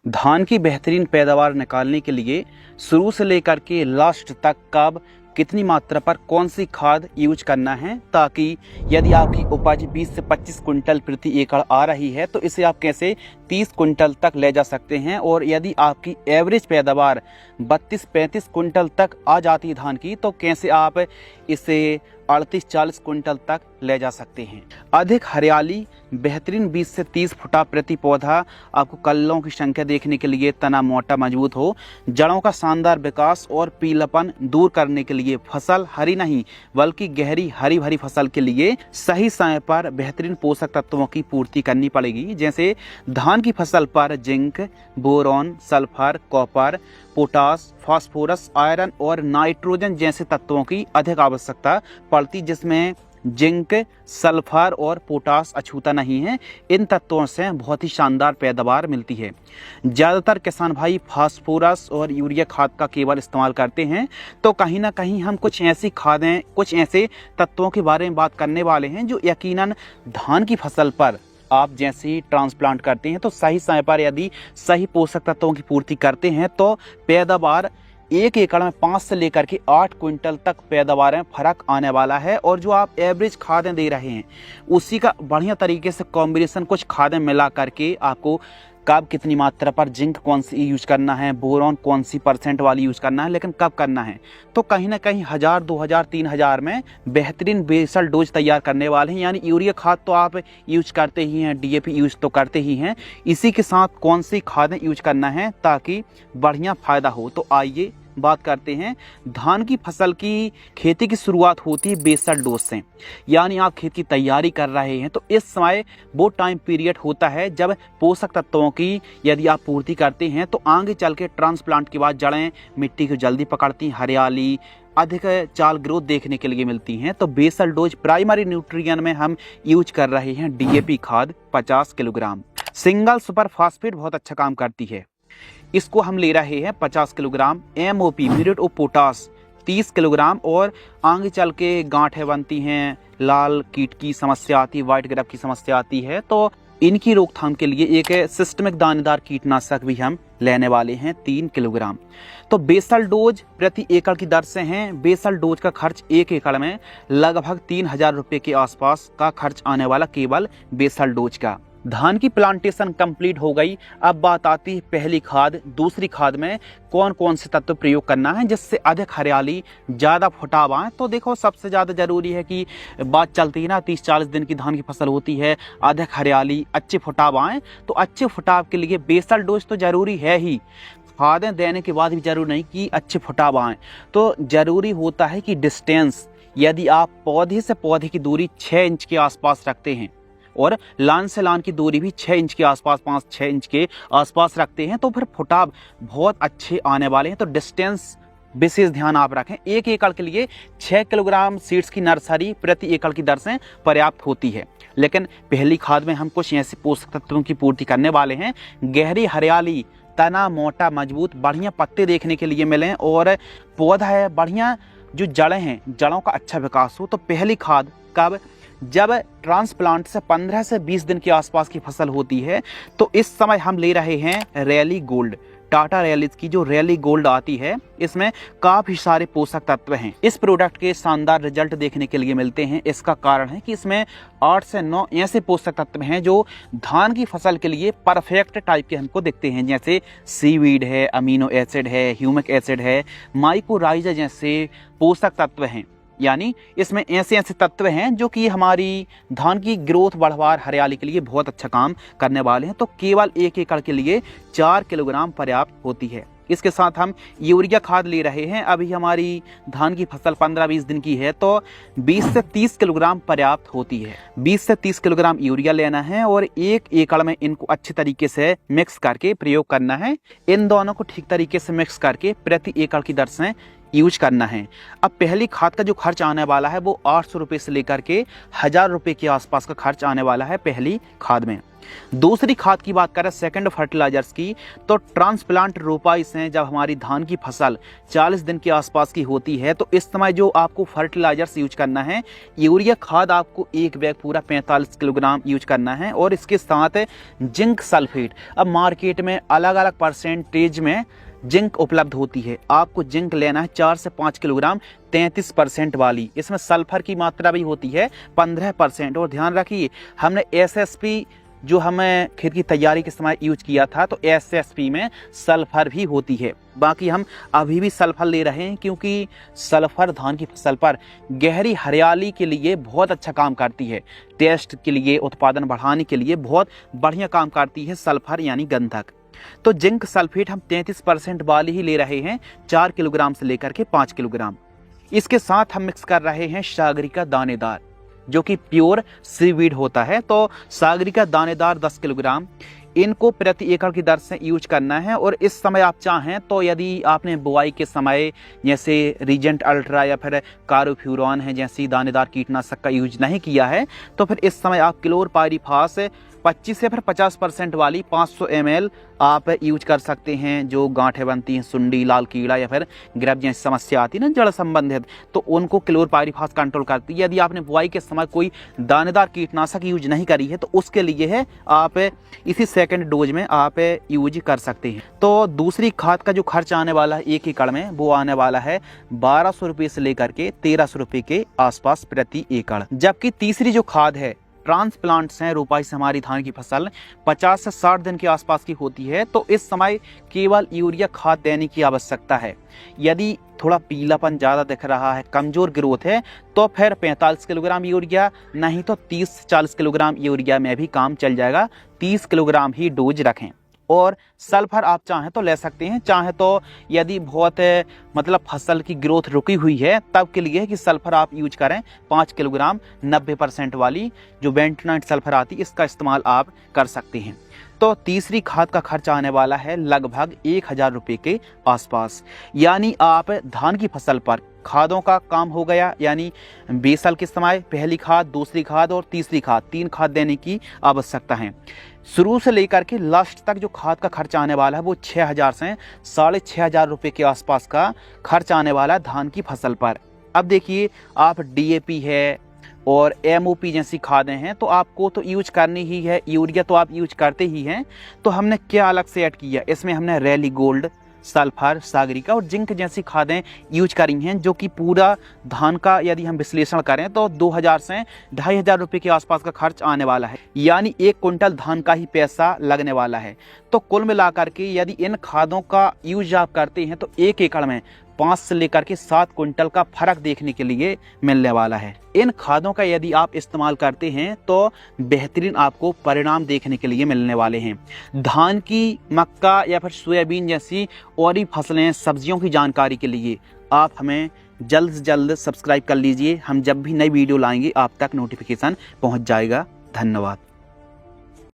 धान की बेहतरीन पैदावार निकालने के लिए शुरू से लेकर के लास्ट तक कब कितनी मात्रा पर कौन सी खाद यूज करना है, ताकि यदि आपकी उपज 20 से 25 कुंटल प्रति एकड़ आ रही है तो इसे आप कैसे 30 कुंटल तक ले जा सकते हैं, और यदि आपकी एवरेज पैदावार 32-35 कुंटल तक आ जाती है धान की तो कैसे आप इसे 38-40 कुंटल तक ले जा सकते हैं। अधिक हरियाली, बेहतरीन 20 से 30 फुटा प्रति पौधा, आपको कल्लों की संख्या देखने के लिए, तना मोटा मजबूत हो, जड़ों का शानदार विकास और पीलापन दूर करने के लिए, फसल हरी नहीं बल्कि गहरी हरी भरी फसल के लिए सही समय पर बेहतरीन पोषक तत्वों की पूर्ति करनी पड़ेगी। जैसे धान की फसल पर zinc, boron, sulphur, copper, potash, phosphorus, iron और नाइट्रोजन जैसे तत्वों की अधिक आवश्यकता पड़ती, जिसमें जिंक, सल्फर और पोटास अछूता नहीं है। इन तत्वों से बहुत ही शानदार पैदावार मिलती है। ज़्यादातर किसान भाई फास्फोरस और यूरिया खाद का केवल इस्तेमाल करते हैं, तो कहीं ना कहीं हम कुछ ऐसी खादें, कुछ ऐसे तत्वों के बारे में बात करने वाले हैं जो यकीनन धान की फसल पर आप जैसे ही ट्रांसप्लांट करते हैं तो सही समय पर यदि सही पोषक तत्वों की पूर्ति करते हैं तो पैदावार 1 एकड़ में 5 से लेकर के 8 क्विंटल तक पैदावार में फर्क आने वाला है। और जो आप एवरेज खादें दे रहे हैं उसी का बढ़िया तरीके से कॉम्बिनेशन कुछ खादें मिला करके आपको कब कितनी मात्रा पर जिंक कौन सी यूज करना है, बोरॉन कौन सी % वाली यूज करना है, लेकिन कब करना है, तो कहीं ना कहीं 1000, 2000, 3000 में बेहतरीन बेसल डोज तैयार करने वाले हैं। यानी यूरिया खाद तो आप यूज करते ही हैं, DAP यूज तो करते ही हैं, इसी के साथ कौन सी खादें यूज करना है ताकि बढ़िया फायदा हो। तो आइए बात करते हैं। धान की फसल की खेती की शुरुआत होती है बेसल डोज से। यानी आप खेत की तैयारी कर रहे हैं तो इस समय वो टाइम पीरियड होता है जब पोषक तत्वों की यदि आप पूर्ति करते हैं तो आगे चल के ट्रांसप्लांट के बाद जड़ें मिट्टी को जल्दी पकड़ती, हरियाली, अधिक चाल ग्रोथ देखने के लिए मिलती हैं। तो बेसल डोज प्राइमरी न्यूट्रिएंट में हम यूज कर रहे हैं DAP खाद 50 किलोग्राम। सिंगल सुपर फास्फेट बहुत अच्छा काम करती है, इसको हम ले रहे हैं 50 kilogram. MOP muriate of potash 30 kilogram. और आगे चल के गांठें बनती हैं, लाल कीट की समस्या आती है, व्हाइट ग्रब की समस्या आती है, तो इनकी रोकथाम के लिए एक सिस्टमिक दानेदार कीटनाशक भी हम लेने वाले हैं 3 किलोग्राम। तो बेसल डोज प्रति एकड़ की दर से हैं। बेसल डोज का खर्च 1 एकड़ में लगभग 3000 रुपये के आसपास का खर्च आने वाला केवल बेसल डोज का। धान की प्लांटेशन कंप्लीट हो गई। अब बात आती है पहली खाद, दूसरी खाद में कौन कौन से तत्व प्रयोग करना है जिससे अधिक हरियाली, ज़्यादा फुटाव आए। तो देखो सबसे ज़्यादा जरूरी है कि बात चलती है ना, 30-40 दिन की धान की फसल होती है, अधिक हरियाली, अच्छे फुटाव आए, तो अच्छे फुटाव के लिए बेसल डोज तो जरूरी है ही। खादें देने के बाद भी जरूरी नहीं कि अच्छे फुटाव आए, तो जरूरी होता है कि डिस्टेंस, यदि आप पौधे से पौधे की दूरी 6 इंच के आसपास रखते हैं और लान से लान की दूरी भी 6 इंच के आसपास, 5-6 इंच के आसपास रखते हैं तो फिर फुटाव बहुत अच्छे आने वाले हैं। तो डिस्टेंस विशेष ध्यान आप रखें। 1 एकड़ के लिए 6 किलोग्राम सीड्स की नर्सरी प्रति एकड़ की दर से पर्याप्त होती है। लेकिन पहली खाद में हम कुछ ऐसे पोषक तत्वों की पूर्ति करने वाले हैं, गहरी हरियाली, तना मोटा मजबूत, बढ़िया पत्ते देखने के लिए मिलें और पौधा है बढ़िया, जो जड़ें हैं जड़ों का अच्छा विकास हो। तो पहली खाद कब, जब ट्रांसप्लांट से 15 से 20 दिन के आसपास की फसल होती है। तो इस समय हम ले रहे हैं रैली गोल्ड, टाटा रैलीज की जो रैली गोल्ड आती है, इसमें काफी सारे पोषक तत्व हैं। इस प्रोडक्ट के शानदार रिजल्ट देखने के लिए मिलते हैं। इसका कारण है कि इसमें 8 से 9 ऐसे पोषक तत्व हैं जो धान की फसल के लिए परफेक्ट टाइप के हमको दिखते हैं, जैसे सीवीड है, अमीनो एसिड है, ह्यूमिक एसिड है, माइकोराइजा जैसे पोषक तत्व हैं। यानी इसमें ऐसे ऐसे तत्व हैं जो कि हमारी धान की ग्रोथ, बढ़वार, हरियाली के लिए बहुत अच्छा काम करने वाले हैं। तो केवल 1 एकड़ के लिए 4 किलोग्राम पर्याप्त होती है। इसके साथ हम यूरिया खाद ले रहे हैं। अभी हमारी धान की फसल 15-20 दिन की है तो 20 से 30 किलोग्राम पर्याप्त होती है। 20 से 30 किलोग्राम यूरिया लेना है और 1 एकड़ में इनको अच्छे तरीके से मिक्स करके प्रयोग करना है। इन दोनों को ठीक तरीके से मिक्स करके प्रति एकड़ की दर से यूज करना है। अब पहली खाद का जो खर्च आने वाला है वो 800 रुपये से लेकर के 1000 रुपये के आसपास का खर्च आने वाला है पहली खाद में। दूसरी खाद की बात करें सेकंड फर्टिलाइजर्स की, तो ट्रांसप्लांट रोपाई से जब हमारी धान की फसल 40 दिन के आसपास की होती है तो इस समय जो आपको फर्टिलाइजर्स यूज करना है, यूरिया खाद आपको एक बैग पूरा 45 किलोग्राम यूज करना है और इसके साथ जिंक सल्फेट। अब मार्केट में अलग अलग परसेंटेज में जिंक उपलब्ध होती है, आपको जिंक लेना है 4 से 5 किलोग्राम 33% वाली। इसमें सल्फर की मात्रा भी होती है 15%। और ध्यान रखिए हमने एसएसपी जो हमें खेत की तैयारी के समय यूज किया था तो एसएसपी में सल्फर भी होती है। बाकी हम अभी भी सल्फर ले रहे हैं क्योंकि सल्फर धान की फसल पर गहरी हरियाली के लिए बहुत अच्छा काम करती है, टेस्ट के लिए, उत्पादन बढ़ाने के लिए बहुत बढ़िया काम करती है सल्फर यानी गंधक। तो जिंक सल्फेट हम 33% वाली ही ले रहे हैं, 4 किलोग्राम से लेकर के 5 किलोग्राम। इसके साथ हम मिक्स कर रहे हैं सागरिका दानेदार जो कि प्योर सीवीड होता है। तो सागरिका दानेदार 10 किलोग्राम, इनको प्रति एकड़ की दर से यूज करना है। और इस समय आप चाहें तो यदि आपने बुआई के समय जैसे रीजेंट अल्ट्रा या फिर कार्बोफ्यूरॉन है जैसी दानेदार कीटनाशक का यूज नहीं किया है तो फिर इस समय आप क्लोरपाइरिफास 25 से फिर 50% वाली 500 ml आप यूज कर सकते हैं। जो गांठें बनती हैं, सुंडी, लाल कीड़ा या फिर ग्रब जैसी समस्या आती है ना जड़ संबंधित, तो उनको क्लोरपाइरिफास कंट्रोल करती है। यदि आपने बुआई के समय कोई दानेदार कीटनाशक यूज नहीं करी है तो उसके लिए है आप इसी सेकंड डोज में आप यूज कर सकते हैं। तो दूसरी खाद का जो खर्च आने वाला है 1 एकड़ में वो आने वाला है 1200 रुपये से लेकर के 1300 रुपये के आसपास प्रति एकड़। जबकि तीसरी जो खाद है ट्रांसप्लांट्स हैं, रोपाई से हमारी धान की फसल 50 से 60 दिन के आसपास की होती है तो इस समय केवल यूरिया खाद देने की आवश्यकता है। यदि थोड़ा पीलापन ज़्यादा दिख रहा है, कमज़ोर ग्रोथ है तो फिर 45 किलोग्राम यूरिया, नहीं तो 30 से 40 किलोग्राम यूरिया में भी काम चल जाएगा। 30 किलोग्राम ही डोज रखें। और सल्फर आप चाहें तो ले सकते हैं, चाहे तो यदि बहुत मतलब फसल की ग्रोथ रुकी हुई है तब के लिए कि सल्फर आप यूज करें 5 किलोग्राम 90% वाली जो बेंटोनाइट सल्फर आती है इसका इस्तेमाल आप कर सकते हैं। तो तीसरी खाद का खर्च आने वाला है लगभग 1000 रुपये के आसपास। यानी आप धान की फसल पर खादों का काम हो गया, यानी बेसल के समय पहली खाद, दूसरी खाद और तीसरी खाद, 3 खाद देने की आवश्यकता है। शुरू से लेकर के लास्ट तक जो खाद का खर्च आने वाला है वो 6000 से 6500 रुपये के आसपास का खर्च आने वाला है धान की फसल पर। अब देखिए आप डीएपी है और एमओपी जैसी खादें हैं तो आपको तो यूज करनी ही है, यूरिया तो आप यूज करते ही हैं। तो हमने क्या अलग से ऐड किया, इसमें हमने रैली गोल्ड, सल्फर, सागरिका और जिंक जैसी खादें यूज करी हैं जो कि पूरा धान का यदि हम विश्लेषण करें तो 2000 से 2500 रुपये के आसपास का खर्च आने वाला है। यानी 1 कुंटल धान का ही पैसा लगने वाला है। तो कुल मिलाकर के यदि इन खादों का यूज आप करते हैं तो 1 एकड़ में 5 से लेकर के 7 कुंटल का फर्क देखने के लिए मिलने वाला है। इन खादों का यदि आप इस्तेमाल करते हैं तो बेहतरीन आपको परिणाम देखने के लिए मिलने वाले हैं। धान की, मक्का या फिर सोयाबीन जैसी और ही फसलें, सब्जियों की जानकारी के लिए आप हमें जल्द से जल्द सब्सक्राइब कर लीजिए। हम जब भी नई वीडियो लाएंगे आप तक नोटिफिकेशन पहुंच जाएगा। धन्यवाद।